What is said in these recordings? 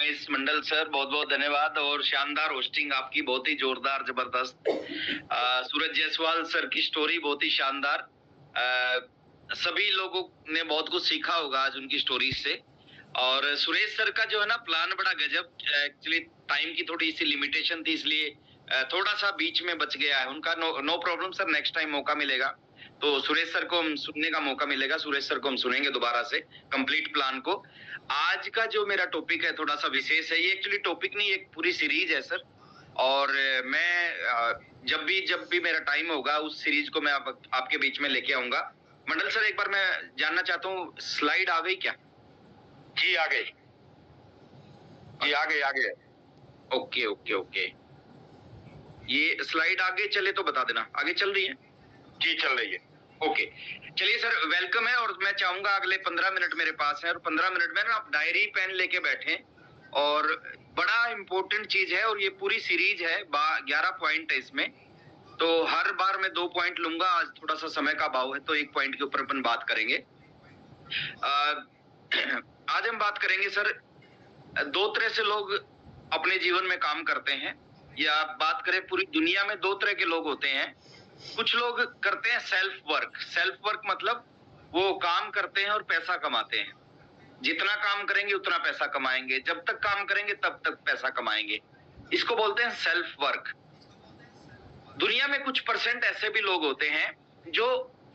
Nice मंडल sir, बहुत बहुत धन्यवाद। और शानदार होस्टिंग आपकी, बहुत ही जोरदार जबरदस्त। सूरज जायसवाल सर की स्टोरी बहुत ही शानदार। सभी लोगों ने बहुत कुछ सीखा होगा आज उनकी स्टोरी से। और सुरेश सर का जो है ना प्लान बड़ा गजब। एक्चुअली टाइम की थोड़ी सी लिमिटेशन थी, इसलिए थोड़ा सा बीच में बच गया है उनका। No problem sir, next time मौका मिलेगा तो सुरेश सर को हम सुनने का मौका मिलेगा। सुरेश सर को हम सुनेंगे दोबारा से कंप्लीट प्लान को। आज का जो मेरा टॉपिक है थोड़ा सा विशेष है। ये एक्चुअली टॉपिक नहीं, एक पूरी सीरीज है सर। और मैं जब भी मेरा टाइम होगा उस सीरीज को मैं आपके बीच में लेके आऊंगा। मंडल सर, एक बार मैं जानना चाहता हूँ, स्लाइड आ गई क्या? जी आ गई, जी आ गई, आ गई। ओके ओके ओके, ये स्लाइड आगे चले तो बता देना। आगे चल रही है? जी चल रही है। ओके, चलिए सर, वेलकम है। और मैं चाहूंगा अगले 15 मिनट मेरे पास है, और 15 मिनट में ना आप डायरी पेन लेके बैठे। और बड़ा इंपॉर्टेंट चीज है, और ये पूरी सीरीज है, 11 पॉइंट है इसमें। तो हर बार मैं 2 पॉइंट लूंगा। आज थोड़ा सा समय का अभाव है तो 1 पॉइंट के ऊपर अपन बात करेंगे। आज हम बात करेंगे सर, 2 तरह से लोग अपने जीवन में काम करते हैं, या बात करें पूरी दुनिया में 2 तरह के लोग होते हैं। कुछ लोग करते हैं सेल्फ वर्क। सेल्फ वर्क मतलब वो काम करते हैं और पैसा कमाते हैं। जितना काम करेंगे उतना पैसा कमाएंगे, जब तक काम करेंगे तब तक पैसा कमाएंगे। इसको बोलते हैं सेल्फ वर्क। दुनिया में कुछ परसेंट ऐसे भी लोग होते हैं जो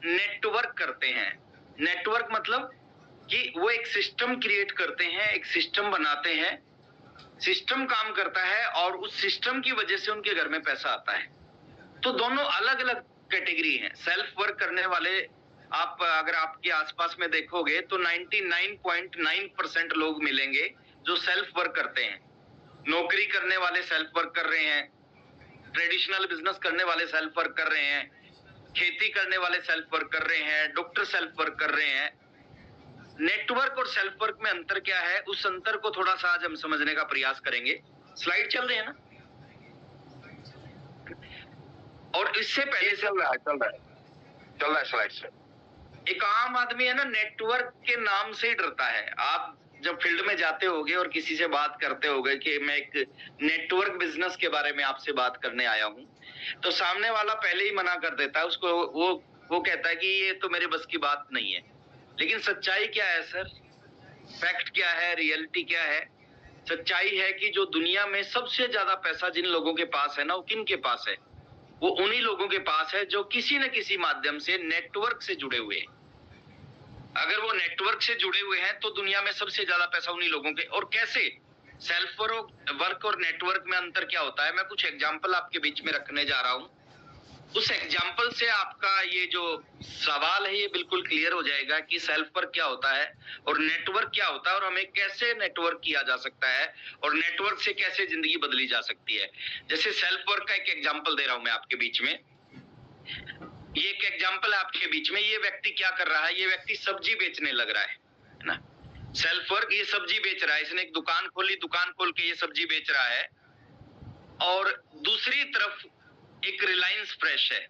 नेटवर्क करते हैं। नेटवर्क मतलब कि वो एक सिस्टम क्रिएट करते हैं, एक सिस्टम बनाते हैं। सिस्टम काम करता है और उस सिस्टम की वजह से उनके घर में पैसा आता है। तो दोनों अलग अलग कैटेगरी हैं। सेल्फ वर्क करने वाले आप अगर आपके आसपास में देखोगे तो 99.9% लोग मिलेंगे जो सेल्फ वर्क करते हैं। नौकरी करने वाले सेल्फ वर्क कर रहे हैं, ट्रेडिशनल बिजनेस करने वाले सेल्फ वर्क कर रहे हैं, खेती करने वाले सेल्फ वर्क कर रहे हैं, डॉक्टर सेल्फ वर्क कर रहे हैं। नेटवर्क और सेल्फ वर्क में अंतर क्या है, उस अंतर को थोड़ा सा आज हम समझने का प्रयास करेंगे। स्लाइड चल रही है ना? और इससे पहले चल रहा है स्लाइड से। एक आम आदमी है ना, नेटवर्क के नाम से ही डरता है। आप जब फील्ड में जाते होगे और किसी से बात करते होगे कि मैं एक नेटवर्क बिजनेस के बारे में आपसे बात करने आया हूं, तो सामने वाला पहले ही मना कर देता है उसको। वो कहता है कि ये तो मेरे बस की बात नहीं है। लेकिन सच्चाई क्या है सर? फैक्ट क्या है? रियलिटी क्या है? सच्चाई है कि जो दुनिया में सबसे ज्यादा पैसा जिन लोगों के पास है ना, वो किन के पास है? वो उन्हीं लोगों के पास है जो किसी न किसी माध्यम से नेटवर्क से जुड़े हुए हैं। अगर वो नेटवर्क से जुड़े हुए हैं तो दुनिया में सबसे ज्यादा पैसा उन्हीं लोगों के। और कैसे? सेल्फ वर्क और नेटवर्क में अंतर क्या होता है, मैं कुछ एग्जांपल आपके बीच में रखने जा रहा हूं। उस एग्जाम्पल से आपका ये जो सवाल है ये बिल्कुल क्लियर हो जाएगा कि सेल्फ वर्क क्या होता है और नेटवर्क क्या होता है, और हमें कैसे नेटवर्क किया जा सकता है, और नेटवर्क से कैसे जिंदगी बदली जा सकती है। जैसे सेल्फ वर्क का एक एग्जाम्पल दे रहा हूं मैं आपके बीच में। ये एक एग्जाम्पल है आपके बीच में। ये व्यक्ति क्या कर रहा है? ये व्यक्ति सब्जी बेचने लग रहा है ना। सेल्फ वर्क, ये सब्जी बेच रहा है। इसने एक दुकान खोली, दुकान खोल के ये सब्जी बेच रहा है। और दूसरी तरफ एक रिलायंस फ्रेश है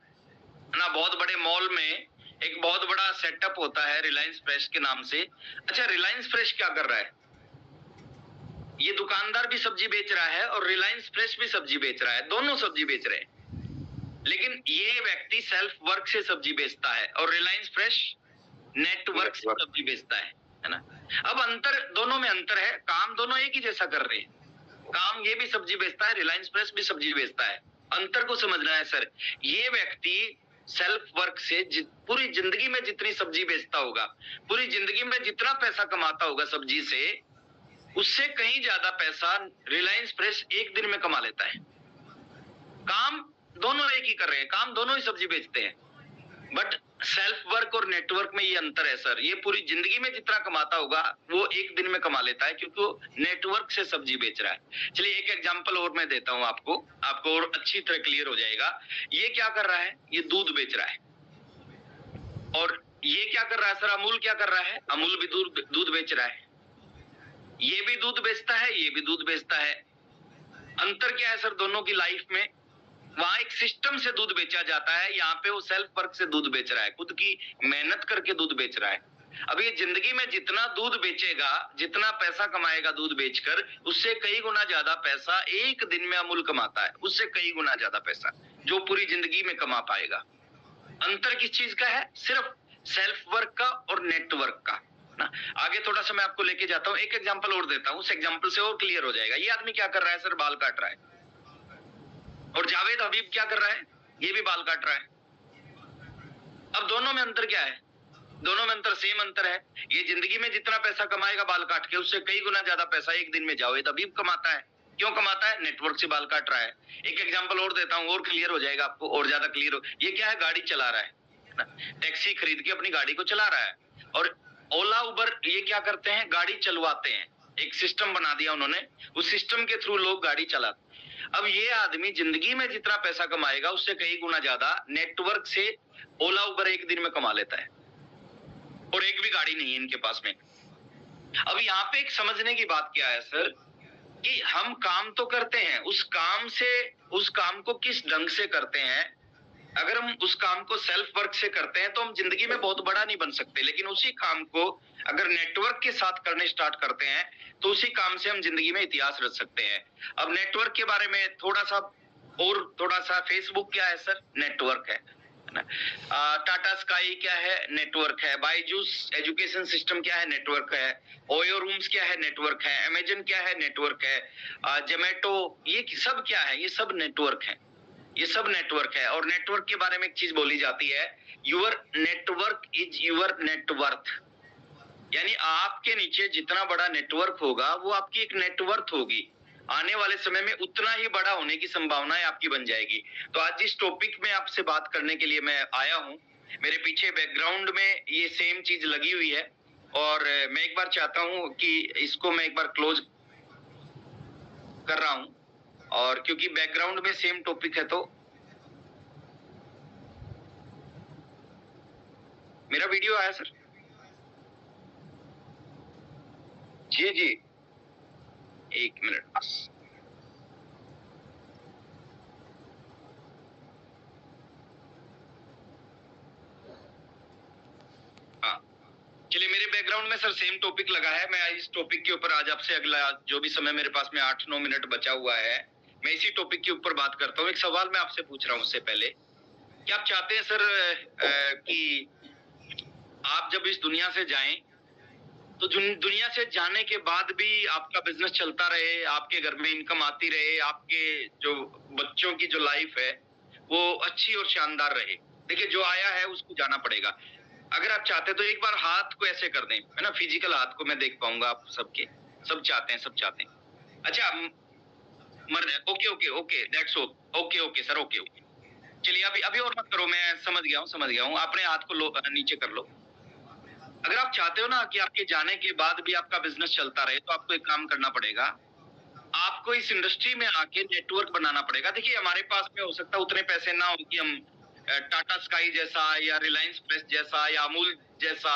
ना। बहुत बड़े मॉल में एक बहुत बड़ा सेटअप होता है रिलायंस फ्रेश के नाम से। अच्छा, रिलायंस फ्रेश क्या कर रहा है? ये दुकानदार भी सब्जी बेच रहा है और रिलायंस फ्रेश भी सब्जी बेच रहा है, दोनों सब्जी बेच रहे हैं। लेकिन ये व्यक्ति सेल्फ वर्क से सब्जी बेचता है और रिलायंस फ्रेश नेटवर्क से सब्जी बेचता है ना। अब अंतर, दोनों में अंतर है। काम दोनों एक ही जैसा कर रहे हैं। काम ये भी सब्जी बेचता है, रिलायंस फ्रेश भी सब्जी बेचता है। अंतर को समझना है सर। ये व्यक्ति सेल्फ वर्क से पूरी जिंदगी में जितनी सब्जी बेचता होगा, पूरी जिंदगी में जितना पैसा कमाता होगा सब्जी से, उससे कहीं ज्यादा पैसा रिलायंस फ्रेश एक दिन में कमा लेता है। काम दोनों एक ही कर रहे हैं, काम दोनों ही सब्जी बेचते हैं, बट सेल्फ वर्क और नेटवर्क में ये अंतर है सर। ये पूरी जिंदगी में जितना कमाता होगा वो एक दिन में कमा लेता है, क्योंकि वो नेटवर्क से सब्जी बेच रहा है। चलिए एक एग्जांपल और मैं देता हूं आपको और अच्छी तरह क्लियर हो जाएगा। ये क्या कर रहा है? ये दूध बेच रहा है। और ये क्या कर रहा है सर? अमूल क्या कर रहा है? अमूल भी दूध बेच रहा है। ये भी दूध बेचता है, ये भी दूध बेचता है। अंतर क्या है सर दोनों की लाइफ में? वहां एक सिस्टम से दूध बेचा जाता है, यहाँ पे वो सेल्फ वर्क से दूध बेच रहा है, खुद की मेहनत करके दूध बेच रहा है अब ये जिंदगी में जितना दूध बेचेगा, जितना पैसा कमाएगा दूध बेचकर, उससे कई गुना ज्यादा पैसा एक दिन में अमूल कमाता है, उससे कई गुना ज्यादा पैसा जो पूरी जिंदगी में कमा पाएगा। अंतर किस चीज का है? सिर्फ सेल्फ वर्क का और नेटवर्क का ना। आगे थोड़ा सा मैं आपको लेके जाता हूँ, एक एग्जांपल और देता हूँ, उस एग्जांपल से और क्लियर हो जाएगा। ये आदमी क्या कर रहा है सर? बाल काट रहा है। और जावेद हबीब क्या कर रहा है? ये भी बाल काट रहा है। अब दोनों में अंतर क्या है? दोनों में अंतर सेम अंतर है। ये जिंदगी में जितना पैसा कमाएगा बाल काट के, उससे कई गुना ज्यादा पैसा एक दिन में जावेद हबीब कमाता है। क्यों कमाता है? नेटवर्क से बाल काट रहा है। एक एग्जांपल और देता हूँ, और क्लियर हो जाएगा आपको, और ज्यादा क्लियर हो। ये क्या है? गाड़ी चला रहा है ना, टैक्सी खरीद के अपनी गाड़ी को चला रहा है। और ओला उबर ये क्या करते हैं? गाड़ी चलवाते हैं। एक सिस्टम बना दिया उन्होंने, उस सिस्टम के थ्रू लोग गाड़ी चलाते। अब ये आदमी जिंदगी में जितना पैसा कमाएगा उससे कई गुना ज्यादा नेटवर्क से ओला उबर एक दिन में कमा लेता है, और एक भी गाड़ी नहीं है इनके पास में। अब यहाँ पे एक समझने की बात क्या है सर, कि हम काम तो करते हैं, उस काम को किस ढंग से करते हैं। अगर हम उस काम को सेल्फ वर्क से करते हैं तो हम जिंदगी में बहुत बड़ा नहीं बन सकते, लेकिन उसी काम को अगर नेटवर्क के साथ करने स्टार्ट करते हैं तो उसी काम से हम जिंदगी में इतिहास रच सकते हैं। अब नेटवर्क के बारे में थोड़ा सा, फेसबुक क्या है सर? नेटवर्क है ना। टाटा स्काई क्या है? नेटवर्क है। बायजूस एजुकेशन सिस्टम क्या है? नेटवर्क है। ओयो रूम्स क्या है? नेटवर्क है। अमेजन क्या है? नेटवर्क है। जोमेटो, ये सब क्या है? ये सब नेटवर्क है। ये सब नेटवर्क है। और नेटवर्क के बारे में एक चीज बोली जाती है, your network is your net worth. यानी आपके नीचे जितना बड़ा नेटवर्क होगा वो आपकी एक नेटवर्थ होगी। आने वाले समय में उतना ही बड़ा होने की संभावनाएं आपकी बन जाएगी। तो आज जिस टॉपिक में आपसे बात करने के लिए मैं आया हूं, मेरे पीछे बैकग्राउंड में ये सेम चीज लगी हुई है, और मैं एक बार चाहता हूं कि इसको मैं एक बार क्लोज कर रहा हूं, और क्योंकि बैकग्राउंड में सेम टॉपिक है तो मेरा वीडियो आया सर? जी जी, एक मिनट बस। हाँ, चलिए, मेरे बैकग्राउंड में सर सेम टॉपिक लगा है। मैं इस टॉपिक के ऊपर आज आपसे अगला जो भी समय मेरे पास में 8-9 मिनट बचा हुआ है, मैं इसी टॉपिक के ऊपर बात करता हूँ। एक सवाल मैं आपसे पूछ रहा हूँ उससे पहले, क्या आप चाहते हैं सर कि आप जब इस दुनिया से जाएं तो दुनिया से जाने के बाद भी आपका बिजनेस चलता रहे, आपके घर में इनकम आती रहे, आपके जो बच्चों की जो लाइफ है वो अच्छी और शानदार रहे? देखिए, जो आया है उसको जाना पड़ेगा। अगर आप चाहते तो एक बार हाथ को ऐसे कर दें, है ना, फिजिकल हाथ को मैं देख पाऊंगा आप सबके, सब चाहते हैं। अच्छा, okay okay okay, that's okay okay sir, okay okay. चलिए, अभी और मत करो, मैं समझ गया हूँ। अपने हाथ को नीचे कर लो। अगर आप चाहते हो ना कि आपके जाने के बाद भी आपका बिजनेस चलता रहे, तो आपको एक काम करना पड़ेगा। आपको इस इंडस्ट्री में आके नेटवर्क बनाना पड़ेगा। देखिए, हमारे पास में हो सकता है उतने पैसे ना हो कि हम टाटा स्काई जैसा या रिलायंस फ्रेश जैसा या अमूल जैसा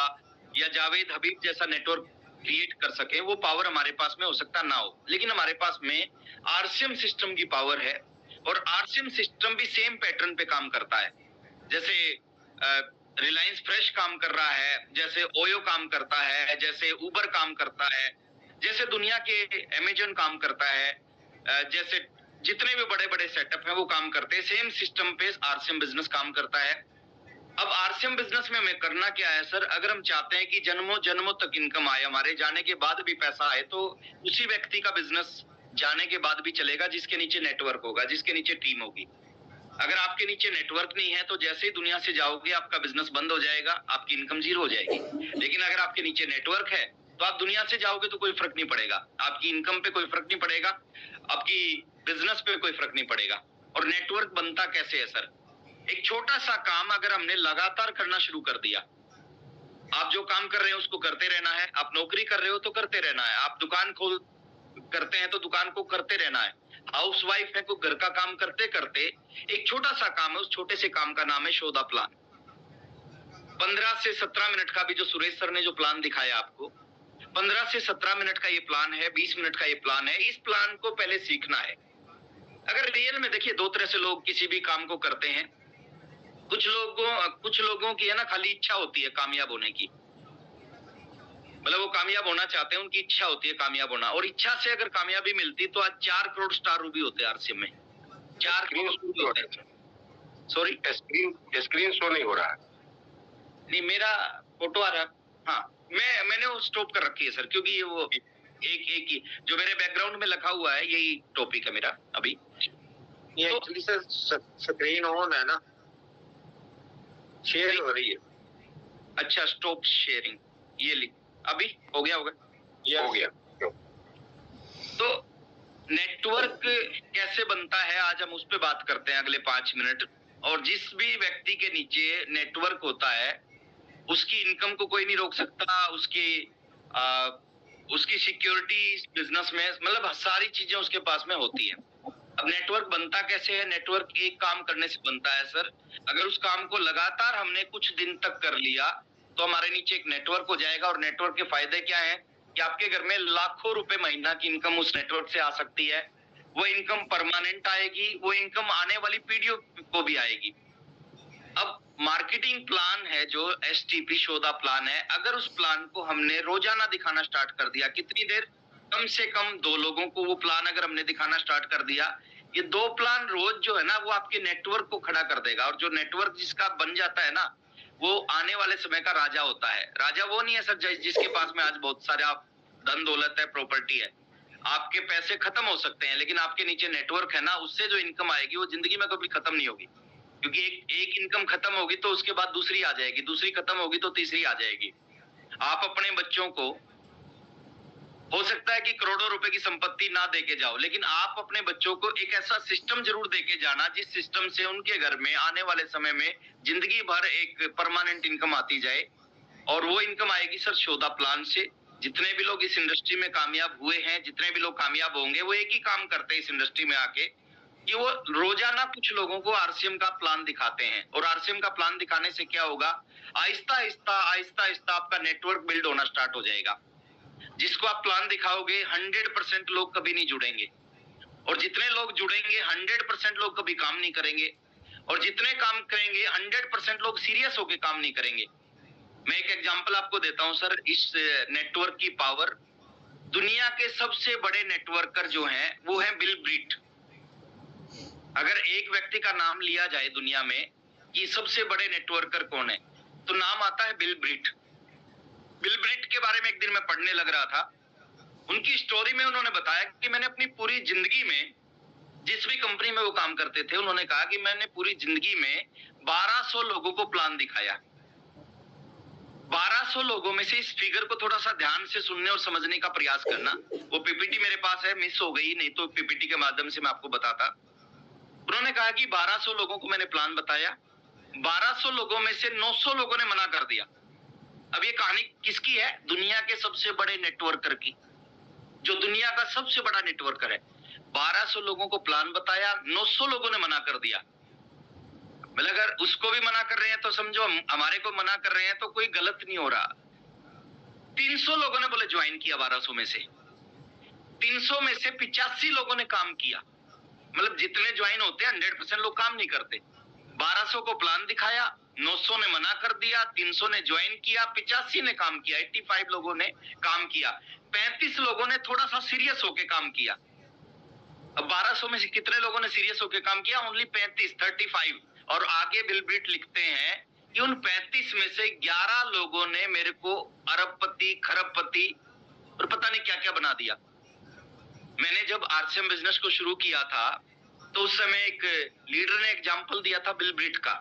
या जावेद हबीब जैसा नेटवर्क क्रिएट कर सके। वो पावर हमारे पास में हो सकता ना हो, लेकिन हमारे पास में आरसीएम सिस्टम की पावर है, और आरसीएम सिस्टम भी सेम पैटर्न पे काम करता है। जैसे रिलायंस फ्रेश काम कर रहा है, जैसे ओयो काम करता है, जैसे उबर काम करता है, जैसे दुनिया के अमेजन काम करता है, जैसे जितने भी बड़े बड़े सेटअप हैं वो काम करते हैं। सेम सिस्टम पे आरसीएम बिजनेस काम करता है। अब आरसीएम बिजनेस में हमें करना क्या है सर? अगर हम चाहते हैं कि जन्मों जन्मों तक इनकम आए, हमारे जाने के बाद भी पैसा आए, तो उसी व्यक्ति का बिजनेस जाने के बाद भी चलेगा जिसके नीचे नेटवर्क होगा, जिसके नीचे टीम होगी। अगर आपके नीचे नेटवर्क नहीं है तो जैसे ही दुनिया से जाओगे आपका बिजनेस बंद हो जाएगा, आपकी इनकम जीरो हो जाएगी। लेकिन अगर आपके नीचे नेटवर्क है तो आप दुनिया से जाओगे तो कोई फर्क नहीं पड़ेगा, आपकी इनकम पे कोई फर्क नहीं पड़ेगा, आपकी बिजनेस पे कोई फर्क नहीं पड़ेगा। और नेटवर्क बनता कैसे है सर? एक छोटा सा काम अगर हमने लगातार करना शुरू कर दिया, आप जो काम कर रहे हैं उसको करते रहना है, आप नौकरी कर रहे हो तो करते रहना है, आप दुकान खोल करते हैं तो दुकान को करते रहना है, हाउसवाइफ है तो घर का काम करते करते एक छोटा सा काम है, उस छोटे से काम का नाम है शोधा प्लान। 15 से 17 मिनट का भी जो सुरेश सर ने जो प्लान दिखाया आपको, 15 से 17 मिनट का ये प्लान है, 20 मिनट का ये प्लान है। इस प्लान को पहले सीखना है। अगर रियल में देखिए, दो तरह से लोग किसी भी काम को करते हैं। कुछ लोगों की है ना खाली इच्छा होती है कामयाब होने की, मतलब वो कामयाब होना चाहते हैं, उनकी इच्छा होती है कामयाब होना, और इच्छा से अगर कामयाबी मिलती तो आज 4 करोड़ स्टार रूबी होते हैं आरसीएम में, 4 करोड़ रूबी होते हैं। सॉरी, स्क्रीन शो नहीं हो रहा है। नहीं, मेरा फोटो आ रहा है। हाँ, मैंने वो स्टॉप कर रखी है सर, क्योंकि ये वो एक ही जो मेरे बैकग्राउंड में लिखा हुआ है यही टॉपिक है मेरा अभी। ये एक्चुअली सर स्क्रीन ऑन है ना, शेयर हो रही है। अच्छा, स्टॉप शेयरिंग, ये लिख, अभी हो गया होगा, ये हो गया। तो नेटवर्क कैसे बनता है आज हम उस पर बात करते हैं अगले 5 मिनट। और जिस भी व्यक्ति के नीचे नेटवर्क होता है उसकी इनकम को कोई नहीं रोक सकता, उसकी सिक्योरिटी बिजनेस में, मतलब सारी चीजें उसके पास में होती है। अब नेटवर्क बनता कैसे है? नेटवर्क एक काम करने से बनता है सर। अगर उस काम को लगातार हमने कुछ दिन तक कर लिया तो हमारे नीचे एक नेटवर्क हो जाएगा। और नेटवर्क के फायदे क्या है कि आपके घर में लाखों रुपए महीना की इनकम उस नेटवर्क से आ सकती है। वो इनकम परमानेंट आएगी, वो इनकम आने वाली पीढ़ियों को भी आएगी। अब मार्केटिंग प्लान है जो STP शोधा प्लान है, अगर उस प्लान को हमने रोजाना दिखाना स्टार्ट कर दिया, कितनी देर, कम से कम 2 लोगों को वो प्लान अगर हमने दिखाना स्टार्ट कर दिया, ये 2 प्लान रोज जो है ना वो आपके नेटवर्क को खड़ा कर देगा। और जो नेटवर्क जिसका बन जाता है ना वो आने वाले समय का राजा होता है। राजा वो नहीं है सर जिसके पास में आज बहुत सारे धन दौलत है, प्रॉपर्टी है। आपके पैसे खत्म हो सकते हैं लेकिन आपके नीचे नेटवर्क है ना, उससे जो इनकम आएगी वो जिंदगी में कभी खत्म नहीं होगी। क्योंकि एक इनकम खत्म होगी तो उसके बाद दूसरी आ जाएगी, दूसरी खत्म होगी तो तीसरी आ जाएगी। आप अपने बच्चों को, हो सकता है कि करोड़ों रुपए की संपत्ति ना देके जाओ, लेकिन आप अपने बच्चों को एक ऐसा सिस्टम जरूर देके जाना जिस सिस्टम से उनके घर में आने वाले समय में जिंदगी भर एक परमानेंट इनकम आती जाए। और वो इनकम आएगी सर शोधा प्लान से। जितने भी लोग इस इंडस्ट्री में कामयाब हुए हैं, जितने भी लोग कामयाब होंगे, वो एक ही काम करते हैं इस इंडस्ट्री में आके कि वो रोजाना कुछ लोगों को आरसीएम का प्लान दिखाते हैं। और आरसीएम का प्लान दिखाने से क्या होगा, आहिस्ता आहिस्ता आपका नेटवर्क बिल्ड होना स्टार्ट हो जाएगा। जिसको आप प्लान दिखाओगे 100% लोग कभी नहीं जुड़ेंगे, और जितने लोग जुड़ेंगे 100% लोग कभी काम नहीं करेंगे, और जितने काम करेंगे 100% लोग सीरियस होकर काम नहीं करेंगे। मैं एक एग्जांपल आपको देता हूं सर, इस नेटवर्क की पावर। दुनिया के सबसे बड़े नेटवर्कर जो हैं वो है बिल ब्रीट। अगर एक व्यक्ति का नाम लिया जाए दुनिया में कि सबसे बड़े नेटवर्कर कौन है, तो नाम आता है बिल ब्रीट। बिल ब्रीट के बारे में एक दिन मैं पढ़ने लग रहा था। उनकी स्टोरी में उन्होंने बताया कि मैंने अपनी पूरी जिंदगी में, जिस भी कंपनी में वो काम करते थे, उन्होंने कहा कि मैंने पूरी जिंदगी में 1200 लोगों को प्लान दिखाया। 1200 लोगों में से, इस फिगर को थोड़ा सा ध्यान से सुनने और समझने का प्रयास करना। वो पीपीटी मेरे पास है, मिस हो गई, नहीं तो पीपीटी के माध्यम से मैं आपको बताता। उन्होंने कहा कि 1200 लोगों को मैंने प्लान बताया, 1200 लोगों में से 900 लोगों ने मना कर दिया। अब ये कहानी किसकी है? दुनिया के सबसे बड़े नेटवर्कर की, जो दुनिया का सबसे बड़ा नेटवर्कर है। 1200 लोगों को प्लान बताया, 900 लोगों ने मना कर दिया। मतलब अगर उसको भी मना कर रहे हैं तो समझो हमारे को मना कर रहे हैं, तो कोई गलत नहीं हो रहा। 300 लोगों ने बोले ज्वाइन किया 1200 में से, 300 में से 85 लोगों ने काम किया। मतलब जितने ज्वाइन होते हैं 100% लोग काम नहीं करते। 1200 को प्लान दिखाया, 900 ने मना कर दिया, 300 ने ज्वाइन किया, 85 ने काम किया, 85 लोगों ने काम किया, 35 लोगों ने थोड़ा सा सीरियस होके काम किया। अब 1200 में से कितने लोगों ने सीरियस होके काम किया? ओनली 35। और आगे बिल ब्रीट लिखते हैं कि उन 35 में से 11 लोगों ने मेरे को अरबपति, खरबपति और पता नहीं क्या क्या बना दिया। मैंने जब आरसीएम बिजनेस को शुरू किया था तो उस समय एक लीडर ने एग्जांपल दिया था बिल ब्रीट का।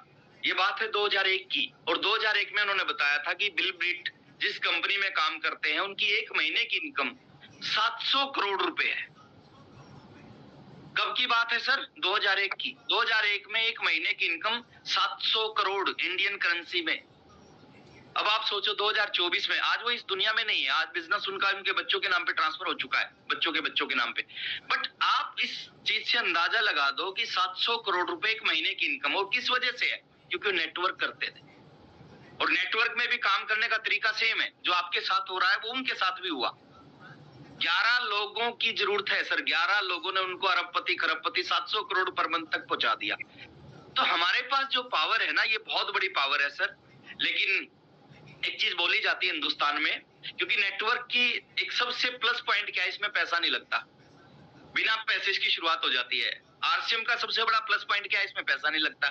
ये बात है 2001 की, और 2001 में उन्होंने बताया था कि बिल ब्रीट जिस कंपनी में काम करते हैं उनकी एक महीने की इनकम 700 करोड़ रुपए है। कब की बात है सर? 2001 की। 2001 में एक महीने की इनकम 700 करोड़ इंडियन करेंसी में। अब आप सोचो 2024 में, आज वो इस दुनिया में नहीं है, आज बिजनेस उनका उनके बच्चों के नाम पे ट्रांसफर हो चुका है, बच्चों के नाम पे। बट आप इस चीज से अंदाजा लगा दो कि 700 करोड़ रुपए एक महीने की इनकम, और किस वजह से है? क्योंकि नेटवर्क करते थे। और नेटवर्क में भी काम करने का तरीका सेम है, जो आपके साथ हो रहा है वो उनके साथ भी हुआ। 11 लोगों की जरूरत है सर, 11 लोगों ने उनको अरबपति, खरबपति, 700 करोड़ पर मंथ तक पहुंचा दिया। तो हमारे पास जो पावर है ना, ये बहुत बड़ी पावर है सर। लेकिन एक चीज बोली जाती है हिंदुस्तान में क्योंकि नेटवर्क की एक सबसे प्लस पॉइंट क्या है, इसमें पैसा नहीं लगता, बिना पैसे की शुरुआत हो जाती है। आरसीएम का सबसे बड़ा प्लस पॉइंट क्या है, इसमें पैसा नहीं लगता।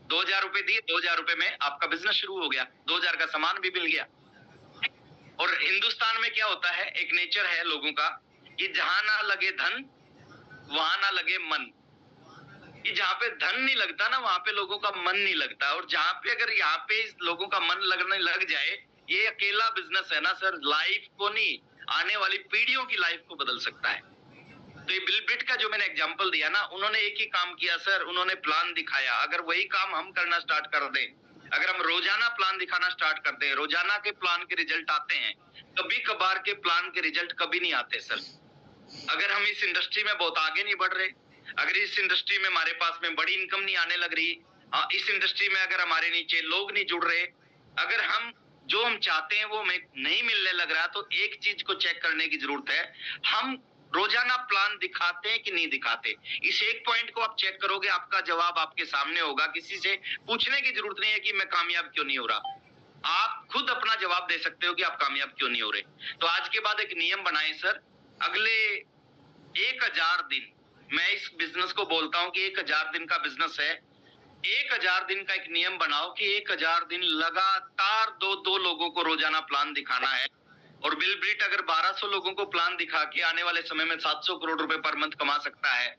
2000 रुपए दिए, 2000 रुपए में आपका बिजनेस शुरू हो गया, 2000 का सामान भी मिल गया। और हिंदुस्तान में क्या होता है, एक नेचर है लोगों का कि जहां ना लगे धन वहां ना लगे मन, कि जहाँ पे धन नहीं लगता ना वहां पे लोगों का मन नहीं लगता। और जहाँ पे अगर यहाँ पे लोगों का मन लगने लग जाए, ये अकेला बिजनेस है ना सर, लाइफ को नहीं, आने वाली पीढ़ियों की लाइफ को बदल सकता है। तो ये बिल ब्रिट का जो मैंने एग्जांपल दिया ना, उन्होंने एक ही काम किया सर, उन्होंने प्लान दिखाया। अगर वही काम हम करना स्टार्ट कर दें, अगर हम रोजाना प्लान दिखाना स्टार्ट कर दें, रोजाना के प्लान के रिजल्ट आते हैं, कभी कभार के प्लान के रिजल्ट कभी नहीं आते सर। अगर हम इस इंडस्ट्री में बहुत आगे नहीं बढ़ रहे, अगर इस इंडस्ट्री में हमारे पास में बड़ी इनकम नहीं आने लग रही, इस इंडस्ट्री में अगर हमारे नीचे लोग नहीं जुड़ रहे, अगर हम जो हम चाहते हैं वो हमें नहीं मिलने लग रहा, तो एक चीज को चेक करने की जरूरत है, हम रोजाना प्लान दिखाते हैं कि नहीं दिखाते। इस एक पॉइंट को आप चेक करोगे, आपका जवाब आपके सामने होगा, किसी से पूछने की जरूरत नहीं है कि मैं कामयाब क्यों नहीं हो रहा। आप खुद अपना जवाब दे सकते हो कि आप कामयाब क्यों नहीं हो रहे। तो आज के बाद एक नियम बनाएं सर, अगले 1000 दिन, मैं इस बिजनेस को बोलता हूं कि 1000 दिन का बिजनेस है। 1000 दिन का एक नियम बनाओ कि 1000 दिन लगातार दो लोगों को रोजाना प्लान दिखाना है। और बिल ब्रिट अगर 1200 लोगों को प्लान दिखा के आने वाले समय में 700 करोड़ रुपए पर मंथ कमा सकता है,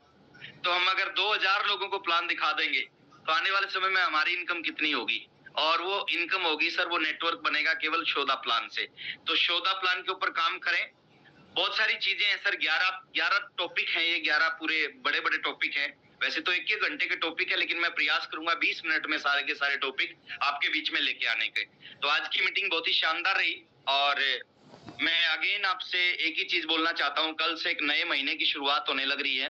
तो हम अगर 2000 लोगों को प्लान दिखा देंगे तो आने वाले समय में हमारी इनकम कितनी होगी। और वो इनकम होगी सर, वो नेटवर्क बनेगा केवल शोधा प्लान से। तो शोधा प्लान के ऊपर काम करें। बहुत सारी चीजें हैं सर, 11 टॉपिक हैं, ये 11 पूरे बड़े बड़े टॉपिक हैं। वैसे तो 1 घंटे के टॉपिक है, लेकिन मैं प्रयास करूंगा 20 मिनट में सारे के सारे टॉपिक आपके बीच में लेके आने के। तो आज की मीटिंग बहुत ही शानदार रही। और मैं अगेन आपसे एक ही चीज बोलना चाहता हूँ, कल से एक नए महीने की शुरुआत होने लग रही है।